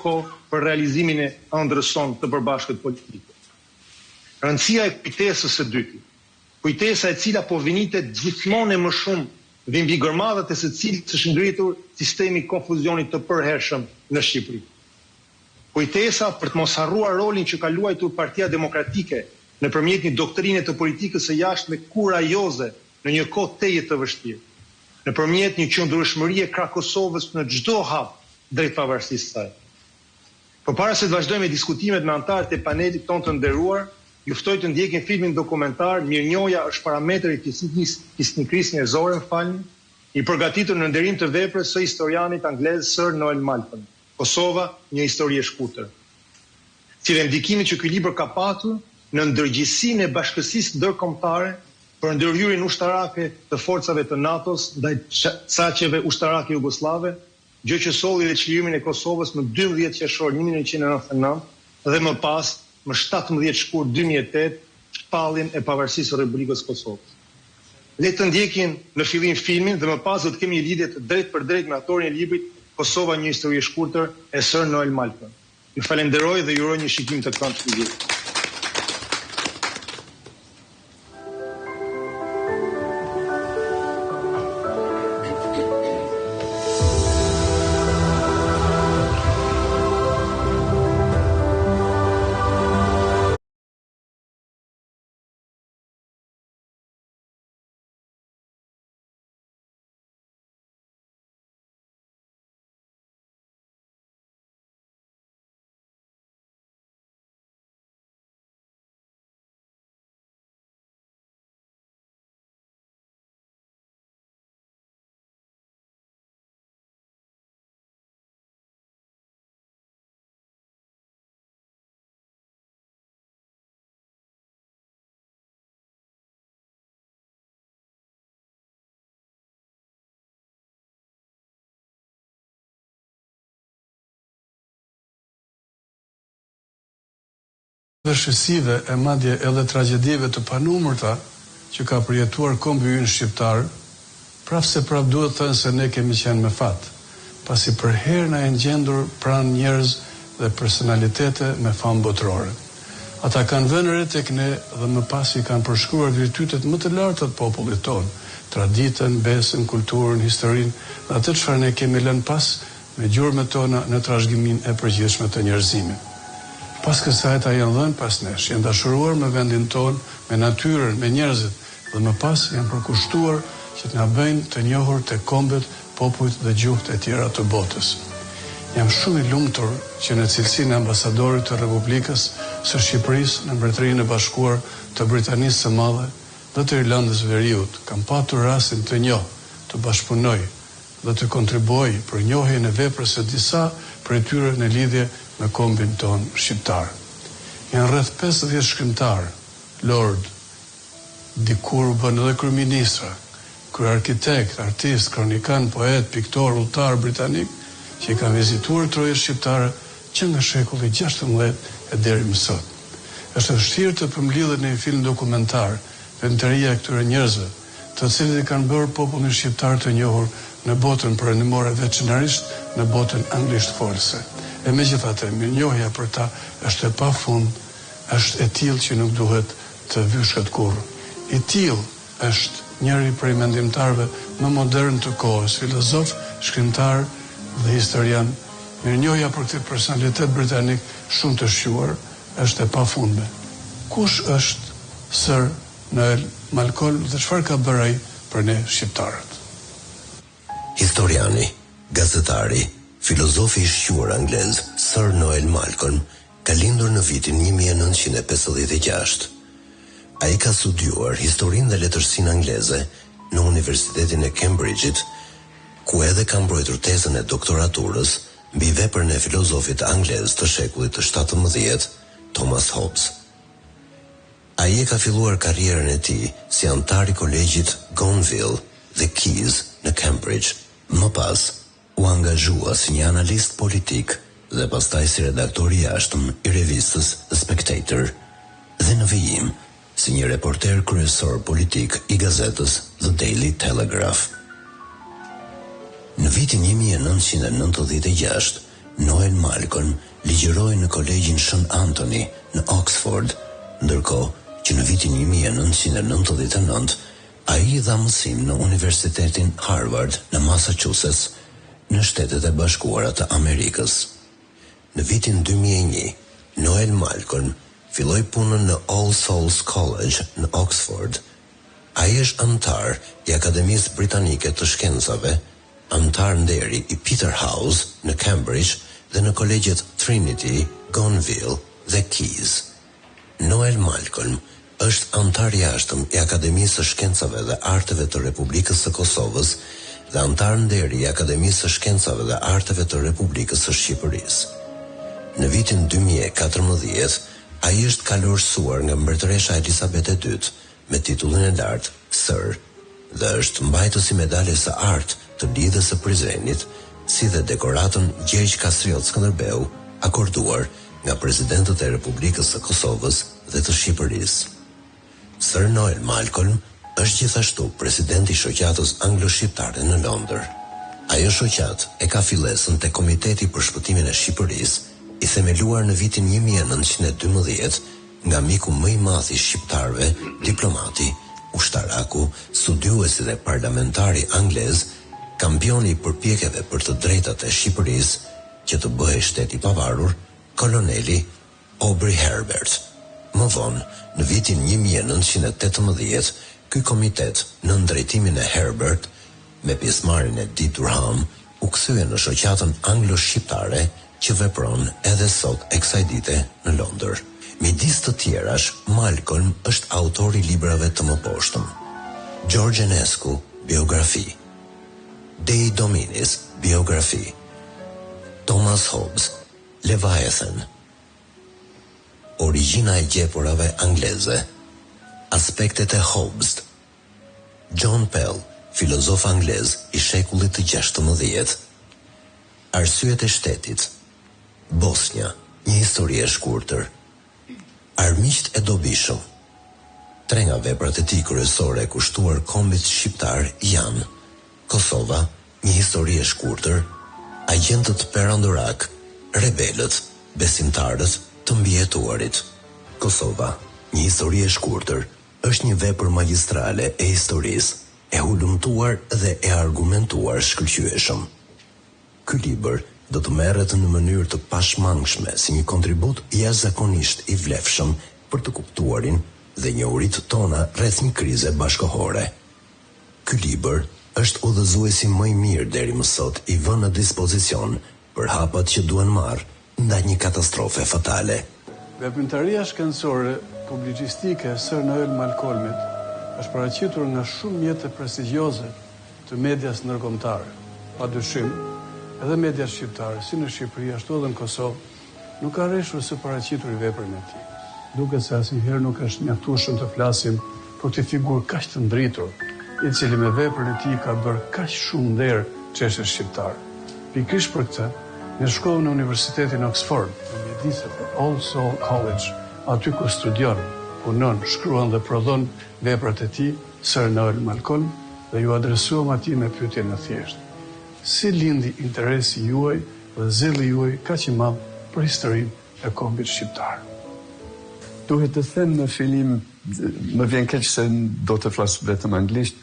kohë për realizimin e ëndrrës sonë të përbashkët politike. Rëndësia e kujtesës së dytë. Kujtesa e cila po vinitet gjithmonë e më shumë dhe mbi gërmadhat e së cilit është ngritur sistemi i konfuzionit të përhershëm në Shqipëri. Kujtesa për të mos harruar rolin që ka luajtur Partia Demokratike nëpërmjet një doktrine të politikës së jashtme kurajoze në një kohë teje të vështirë, nëpërmjet një qëndrueshmërie krah Kosovës në çdo hap drejt pavarësisë së saj. Përpara se të vazhdojmë me diskutimet me anëtarët e panelit tonë të nderuar, ju ftoj të ndjekin filmin dokumentar Mirënjohja është parametër i fisnikrisë njerëzore, i përgatitur në nderim të veprës së historianit anglez Sir Noel Malcolm, Kosova, një histori e shkurtër. Si dhe ndikimin që ky libër ka patur në ndërgjegjësinë e bashkësisë ndërkombëtare për ndërhyrjen ushtarake të forcave të NATO-s ndaj saqeve ushtarake jugoslave, gjë që solli dhe çlirimin e Kosovës më 12 qershor 1999 dhe më pas më 17 shkurt 2008 shpalljen e pavarësisë së Republikës Kosovës. Le të ndjekin në fillim filmin dhe më pas do të kemi një lidhje të drejtë për drejtë me autorin e librit Kosova, një histori e shkurtër e Sir Noel Malcolm. Ju falenderoj dhe ju uroj një shikim të këndshëm të lidhjes. Vëshësive e madje edhe tragjedive të panumërta që ka përjetuar kombi ynë shqiptar, prapë se prapë duhet thënë se ne kemi qenë me fat, pasi për herë na janë gjendur pranë njerëz dhe personalitete me famë botërore. Ata kanë vënë re tek ne dhe më pas i kanë përshkruar virtytet më të larta të popullit tonë, traditën, besën, kulturën, historinë dhe atë çfarë ne kemi lënë pas me gjurmët tona në trashëgiminë e përgjithshme të njerëzimit. Pas kësaj ata janë dhënë pas nesh, janë dashuruar me vendin tonë, me natyrën, me njerëzit, dhe më pas janë përkushtuar që të na bëjnë të njohur tek kombet, popujt dhe gjuhët e tjera të botës. Jam shumë i lumtur që në cilësinë e ambasadorit të Republikës së Shqipërisë në Mbretërinë e Bashkuar të Britanisë së Madhe dhe të Irlandës Veriut kam patur rastin të njoh, të bashkëpunoj dhe të kontribuoj për njohjen e veprës së disa prej tyre në lidhje me kombin ton shqiptar. Janë rreth 50 shkrimtar, lord, dikur u bën edhe kryeministra, kryearkitekt, artist, kronikan, poet, piktor, udhëtar britanik, që i kanë vizituar trojet shqiptare që nga shekulli 16 e deri më sot. Është vështirë të përmbledhet në një film dokumentar vendëria e këtyre njerëzve, të cilët i kanë bërë popullin shqiptar të njohur në botën perëndimore, veçanërisht në botën anglisht folse. E megjithatë, mirënjohja për ta është e pafund, është e tillë që nuk duhet të vyshket kurrë. I tillë është njëri prej mendimtarëve më modern të kohës, filozof, shkrimtar dhe historian. Mirënjohja për këtë personalitet britanik shumë të shquar është e pafundme. Kush është Sir Noel Malcolm dhe çfarë ka bërë ai për ne shqiptarët? Historiani, gazetari, filozofi i shquar anglez Sir Noel Malcolm ka lindur në vitin 1956. Ai ka studiuar historinë dhe letërsinë angleze në Universitetin e Cambridge-it, ku edhe ka mbrojtur tezën e doktoraturës mbi veprën e filozofit anglez të shekullit të 17, Thomas Hobbes. Ai e ka filluar karrierën e tij si antar i kolegjit Gonville dhe Keys në Cambridge. Më pas u angazhua si një analist politik dhe pastaj si redaktor i jashtëm i revistës The Spectator dhe në vijim si një reporter kryesor politik i gazetës The Daily Telegraph. Në vitin 1996, Noel Malcolm ligjëroi në kolegjin Shën Anthony në Oxford, ndërkohë që në vitin 1999 ai dha mësim në Universitetin Harvard në Massachusetts, në Shtetet e Bashkuara të Amerikës. Në vitin 2001, Noel Malcolm filloi punën në All Souls College në Oxford. Ai është antar i Akademisë Britanike të Shkencave, antar nderi i Peterhouse në Cambridge dhe në kolegjet Trinity, Gonville dhe Keys. Noel Malcolm është antar jashtëm i Akademisë së Shkencave dhe Arteve të Republikës së Kosovës dhe antar nderi i Akademisë së Shkencave dhe Arteve të Republikës së Shqipërisë. Në vitin 2014, ai është kalorësuar nga mbretëresha Elizabeth II me titullin e lartë Sir dhe është mbajtës i medaljes së artë të lidhjes së Prizrenit, si dhe dekoratën Gjergj Kastriot Skënderbeu, akorduar nga presidentët e Republikës së Kosovës dhe të Shqipërisë. Sir Noel Malcolm është gjithashtu presidenti i shoqatës anglo-shqiptare në Londër. Ajo shoqat e ka fillesën te Komiteti për Shpëtimin e Shqipërisë, i themeluar në vitin 1912 nga miku më i madh i shqiptarëve, diplomati, ushtaraku, studiuesi dhe parlamentari anglez, kampioni i përpjekjeve për të drejtat e Shqipërisë që të bëhej shtet i pavarur, koloneli Aubrey Herbert. Më vonë, në vitin 1918, ky komitet në drejtimin e Herbert, me pjesëmarrjen e Di Durham, u kthye në shoqatën anglo-shqiptare që vepron edhe sot e kësaj dite në Londër. Midis të tjerash, Malcolm është autor i librave të mëposhtëm: George Enescu, biografi; Dei Dominis, biografi; Thomas Hobbes, Leviathan; Origjina e gjepurave angleze; Aspektet e Hobbes; John Pell, filozof anglez i shekullit të 16; Arsyet e shtetit; Bosnia, një histori e shkurtër; Armiqt e dobishëm. Tre nga veprat e tij kryesore e kushtuar kombit shqiptar janë: Kosova, një histori e shkurtër; Agjentët perandorak, rebelët, besimtarët të mbijetuarit. Kosova, një histori e shkurtër, është një vepër magjistrale e historisë, e hulumtuar dhe e argumentuar shkëlqyeshëm. Ky libër do të merret në mënyrë të pashmangshme si një kontribut jashtëzakonisht i vlefshëm për të kuptuarin dhe njohuritë tona rreth një krize bashkëkohore. Ky libër është udhëzuesi më i mirë deri më sot i vënë në dispozicion për hapat që duan marrë ndaj një katastrofe fatale. Veprimtaria shkencore publicistike e Sir Noel Malcolmit është paraqitur nga shumë mjete prestigjioze të medias ndërkombëtare. Padyshim, edhe media shqiptare, si në Shqipëri ashtu edhe në Kosovë, nuk ka rreshur së paraqitur i veprën e tij. Duket se asnjëherë nuk është mjaftueshëm të flasim për këtë figurë kaq të ndritur, i cili me veprën e tij ka bërë kaq shumë nder çështjes shqiptare. Pikërisht për këtë, në shkollën në Universitetin Oxford, në mjediset e All Souls College, aty ku studion, punon, shkruan dhe prodhon veprat e tij, Sir Noel Malcolm, dhe ju adresuam atij me pyetjen e thjeshtë: si lindi interesi juaj dhe zelli juaj kaq i madh për historinë e kombit shqiptar? Duhet të them në fillim, më vjen keq se do të flas vetëm anglisht.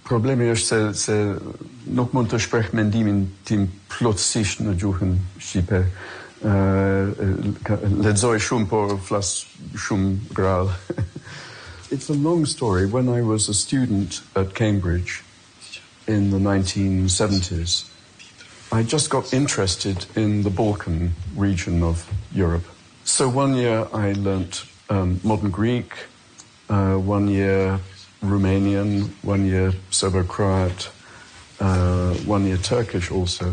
Problemi është se nuk mund të shpreh mendimin tim plotësisht në gjuhën shqipe. Lexoj shumë, por flas shumë grall. It's a long story. When I was a student at Cambridge in the 1970s, I just got interested in the Balkan region of Europe. So one year I learnt modern Greek, 1 year Romanian, 1 year Serbo-Croat, 1 year Turkish also.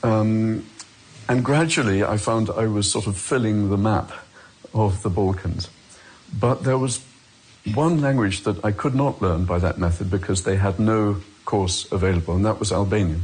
And gradually I found I was sort of filling the map of the Balkans. But there was one language that I could not learn by that method because they had no course available, and that was Albanian.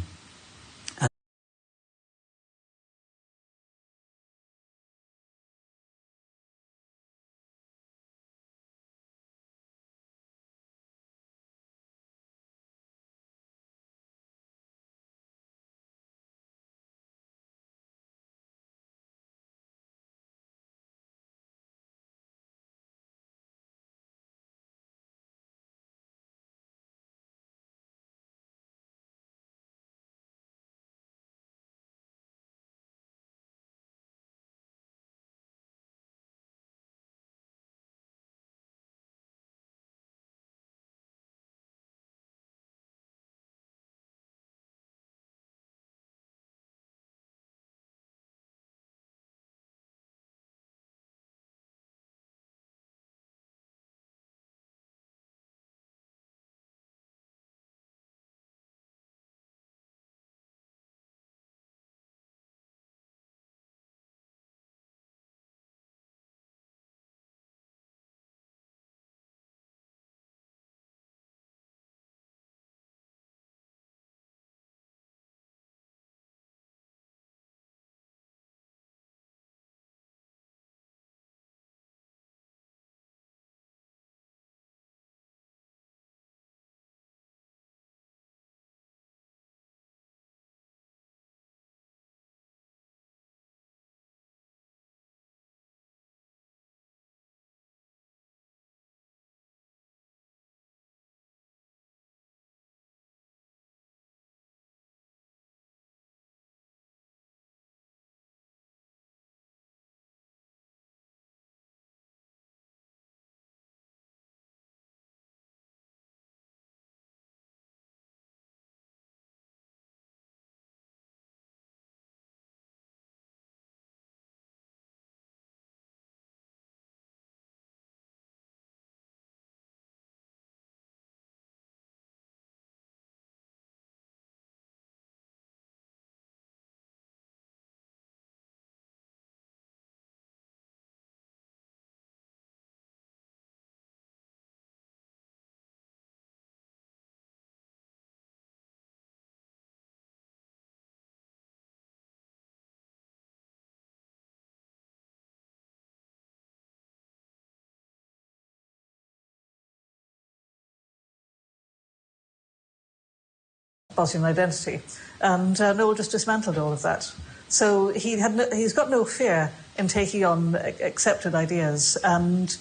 Bosnian identity. And Noel just dismantled all of that. So he's got no fear in taking on accepted ideas and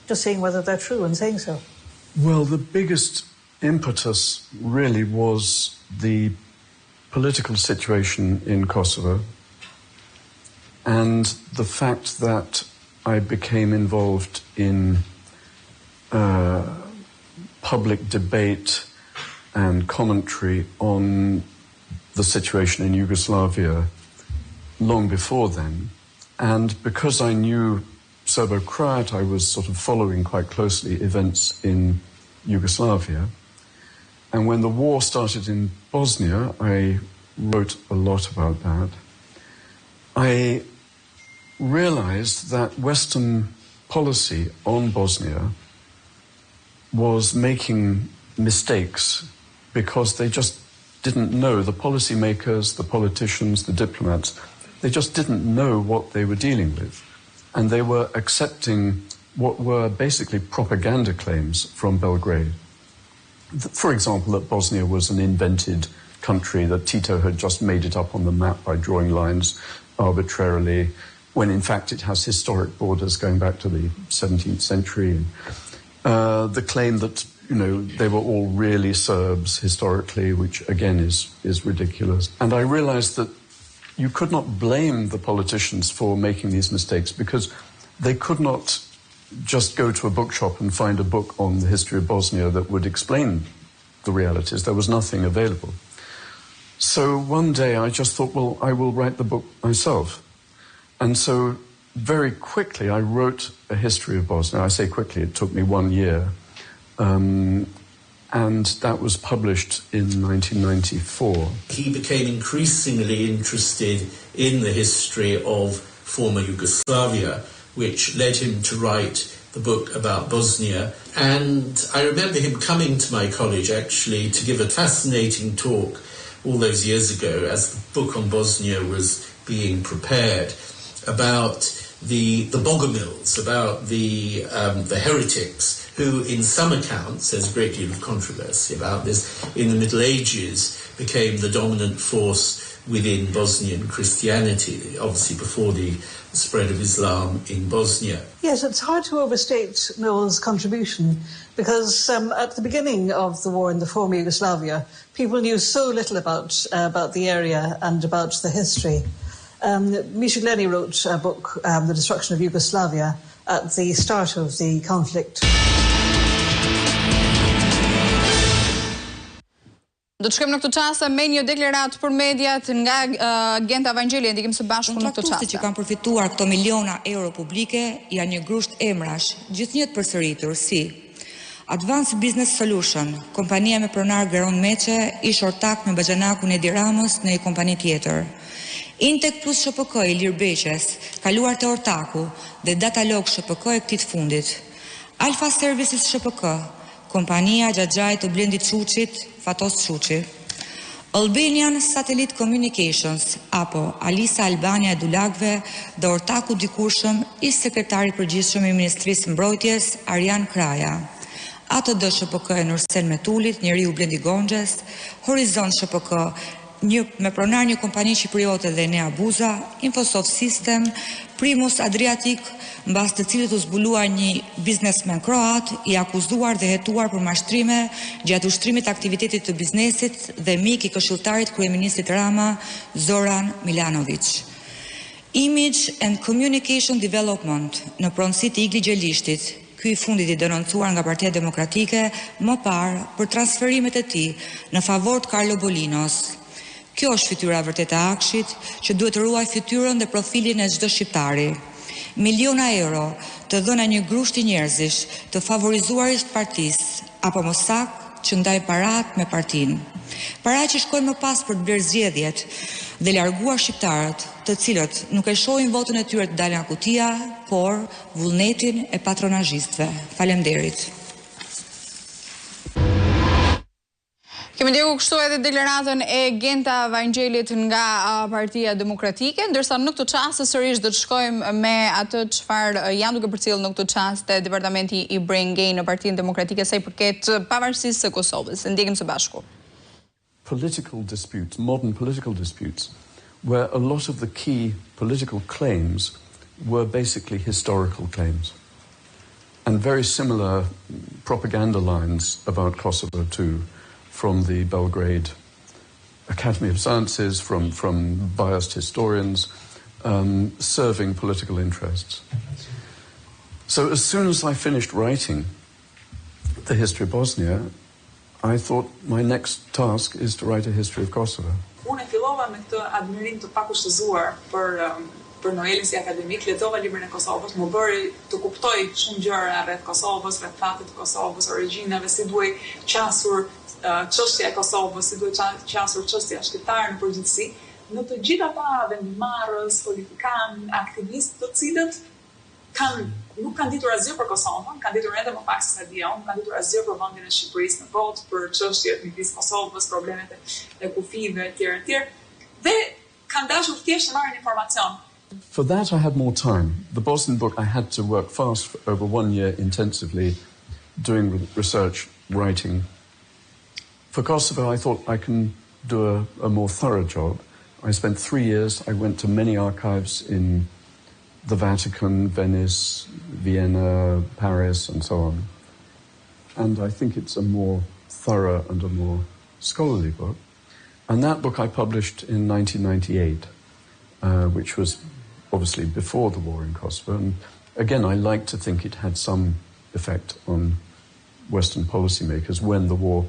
just seeing whether they're true and saying so. Well, the biggest impetus really was the political situation in Kosovo and the fact that I became involved in public debate and commentary on the situation in Yugoslavia long before then. And because I knew Serbo-Croat, I was sort of following quite closely events in Yugoslavia. And when the war started in Bosnia, I wrote a lot about that. I realized that Western policy on Bosnia was making mistakes because they just didn't know, the policymakers, the politicians, the diplomats, they just didn't know what they were dealing with. And they were accepting what were basically propaganda claims from Belgrade. For example, that Bosnia was an invented country, that Tito had just made it up on the map by drawing lines arbitrarily, when in fact it has historic borders going back to the 17th century. The claim that, you know, they were all really Serbs historically, which again is ridiculous. And I realized that you could not blame the politicians for making these mistakes because they could not just go to a bookshop and find a book on the history of Bosnia that would explain the realities. There was nothing available. So one day I just thought, well, I will write the book myself. And so very quickly I wrote a history of Bosnia. I say quickly, it took me 1 year. And that was published in 1994. He became increasingly interested in the history of former Yugoslavia, which led him to write the book about Bosnia. And I remember him coming to my college, actually, to give a fascinating talk all those years ago as the book on Bosnia was being prepared, about the Bogomils, about the heretics, who in some accounts, there's a great deal of controversy about this, in the Middle Ages became the dominant force within Bosnian Christianity, obviously before the spread of Islam in Bosnia. Yes, it's hard to overstate Noel's contribution because at the beginning of the war in the former Yugoslavia, people knew so little about the area and about the history. Michel Lenny wrote a book, The Destruction of Yugoslavia, at the start of the conflict. Do të shkojmë në këtë çast me një deklaratë për mediat nga Genta Vangjeli, ndikim së bashku në këtë çast. Që kanë përfituar këto miliona euro publike janë një grusht emrash, gjithnjë të përsëritur si Advanced Business Solution, kompania me pronar Geron Meqe, ish ortak me Baxhanakun Edi Ramës në një kompani tjetër. Intek plus SHPK i Ilir Beqes, kaluar te ortaku dhe Datalog SHPK e këtij të fundit. Alpha Services SHPK, kompania Xhaxhaj të Blendit Çuçit, Fatos Çuçi. Albanian Satellite Communications apo Alisa Albania e Dulagve dhe ortaku dikurshëm ish sekretari përgjithshëm i Ministrisë Mbrojtjes Arjan Kraja. ATD SHPK e Nursel Metulit, njeriu Blendi Gonxhes, Horizon SHPK, me pronar një kompani qipriote dhe Enea Buza, Infosoft System, Primus Adriatic, mbas të cilit u zbuluar një biznesmen kroat i akuzuar dhe hetuar për mashtrime gjatë ushtrimit aktivitetit të biznesit dhe mik i këshilltarit kryeministit Rama, Zoran Milanovic. Image and Communication Development në pronësi të Igli Gjelishtit, ky i fundit i denoncuar nga Partia Demokratike më parë për transferimet e tij në favor të Carlo Bolinos. Kjo është fytyra vërtet e Akshit, që duhet të ruaj fytyrën dhe profilin e çdo shqiptari. Miliona euro të dhëna një grushti njerëzish të favorizuarit partisë, apo më saktë që ndaj parat me partinë. Para që shkojnë më pas për të blerë zgjedhjet dhe larguar shqiptarët, të cilët nuk e shohin votën e tyre të dalë nga kutia, por vullnetin e patronazhistëve. Faleminderit. Kemi ndjekur kështu edhe deklaratën e Genta Vangjelit nga Partia Demokratike, ndërsa në këtë çast sërish do të shkojmë me atë çfarë janë duke përcjellë në këtë çast te departamenti i Brain Gain në Partinë Demokratike sa i përket pavarësisë së Kosovës. Ndjekim së bashku. political disputes, modern political disputes, where a lot of the key political claims were basically historical claims. And very similar propaganda lines about Kosovo too, from the Belgrade Academy of Sciences, from biased historians, serving political interests. So as soon as I finished writing the history of Bosnia, I thought my next task is to write a history of Kosovo. Unë fillova me këtë admirim të pakushtëzuar për Noelin si akademik, lexova librin e Kosovës, më bëri të kuptoj shumë gjëra rreth Kosovës, rreth fatit të Kosovës, origjinave, si duhej qasur çështja e Kosovës, si duhej qasur çështja shqiptare në përgjithësi. Në të gjitha ata vendimarrës, politikan, aktivistë të cilët nuk kanë ditur asgjë për Kosovën, kanë ditur edhe më pak se sa dia unë, kanë ditur asgjë për vendin e Shqipërisë në botë, për çështjet midis Kosovës, problemet e kufive etj. Dhe kanë dashur thjesht të marrin informacion. For that I had more time. The Bosnian book I had to work fast for over 1 year intensively doing research, writing. For Kosovo I thought I can do a more thorough job. I spent 3 years. I went to many archives in the Vatican, Venice, Vienna, Paris, and so on. And I think it's a more thorough and a more scholarly book. And that book I published in 1998, which was obviously before the war in Kosovo. And again, I like to think it had some effect on Western policymakers when the war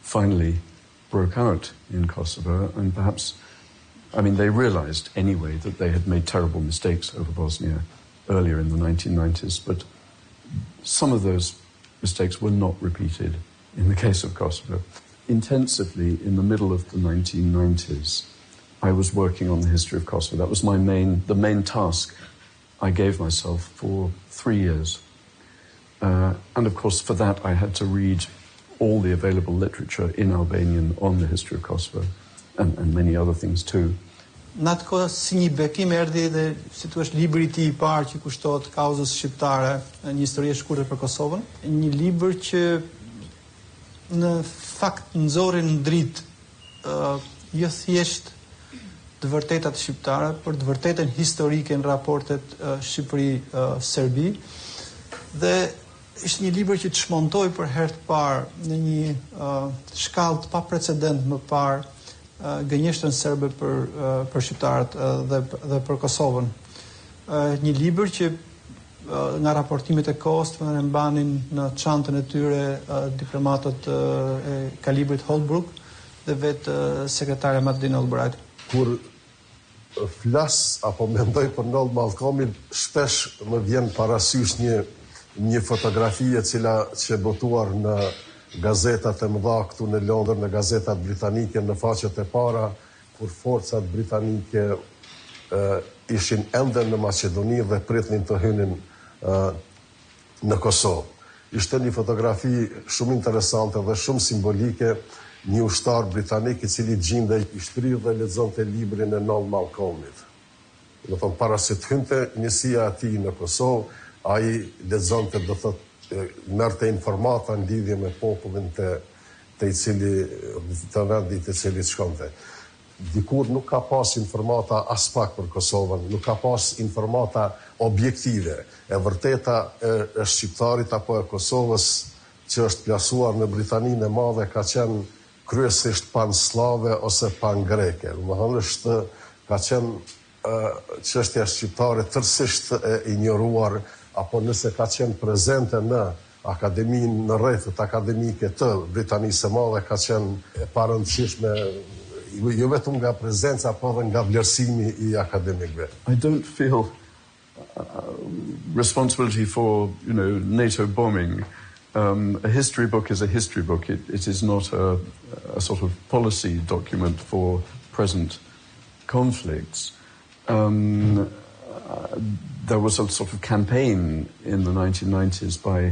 finally broke out in Kosovo, and perhaps, I mean, they realized anyway that they had made terrible mistakes over Bosnia earlier in the 1990s, but some of those mistakes were not repeated in the case of Kosovo. Intensively, in the middle of the 1990s, I was working on the history of Kosovo. That was the main task I gave myself for 3 years. And of course, for that, I had to read all the available literature in Albanian on the history of Kosovo. And many other things too. Në atë kohë si një bekim erdhi dhe si thua libri i tij i parë që kushtohet kauzës shqiptare, një histori e shkurtër për Kosovën, një libër që në fakt nxorri në dritë jo thjesht të vërtetat shqiptare, por të vërtetën historike në raportet Shqipëri-Serbi, dhe ishte një libër që të shmontoi për herë të parë në një shkallë të paprecedent më parë gënjeshtën serbe për shqiptarët dhe për Kosovën. Një libër që nga raportimet e kohës të në mbanin në çantën e tyre diplomatët e kalibrit Holbrooke dhe vetë sekretarja Madeleine Albright. Kur flas apo mendoj për Noll Mallkomin, shpesh më vjen parasysh një fotografi e cila që botuar në gazetat e mëdha këtu në Londër, në gazetat britanike, në faqet e para, kur forcat britanike ishin ende në Maqedoni dhe pritnin të hynin në Kosovë. Ishte një fotografi shumë interesante dhe shumë simbolike, një ushtar britanik i cili gjindej i shtrirë dhe lexonte librin e Noll Mallkomit. Do thonë, para se të hynte njësia e tij në Kosovë, ai lexonte, do thotë, merrte informata në lidhje me popullin të i cili të vendit të cilit shkonte. Dikur nuk ka pas informata as pak për Kosovën, nuk ka pas informata objektive. E vërteta e shqiptarit apo e Kosovës që është plasuar në Britaninë e Madhe ka qenë kryesisht pan-slave ose pan-greke. Domethënë ka qenë çështja shqiptare tërësisht e injoruar, apo nëse ka qenë prezente në akademinë, në rrethet akademike të Britanisë së Madhe, ka qenë e parëndësishme jo vetëm nga prezenca, po edhe nga vlerësimi i akademikëve. I don't feel responsibility for, NATO bombing. A history book is a history book. It is not a sort of policy document for present conflicts. There was a sort of campaign in the 1990s by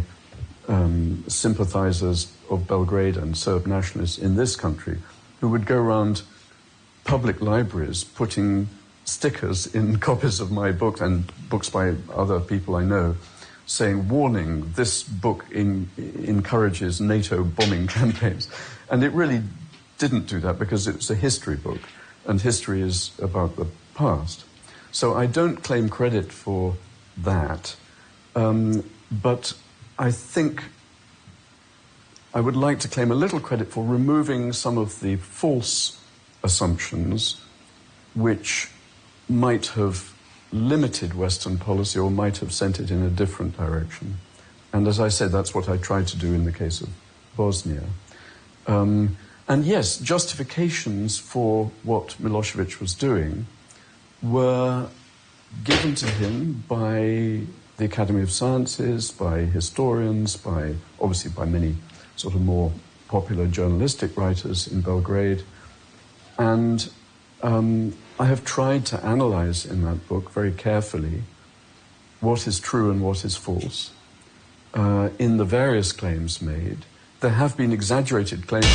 sympathizers of Belgrade and Serb nationalists in this country who would go around public libraries putting stickers in copies of my book and books by other people I know, saying, warning, this book encourages NATO bombing campaigns. And it really didn't do that because it's a history book, and history is about the past. So I don't claim credit for that, but I think I would like to claim a little credit for removing some of the false assumptions which might have limited Western policy or might have sent it in a different direction. And as I said, that's what I tried to do in the case of Bosnia. And yes, justifications for what Milosevic was doing were given to him by the Academy of Sciences, by historians, obviously by many sort of more popular journalistic writers in Belgrade. And I have tried to analyze in that book very carefully what is true and what is false in the various claims made. There have been exaggerated claims.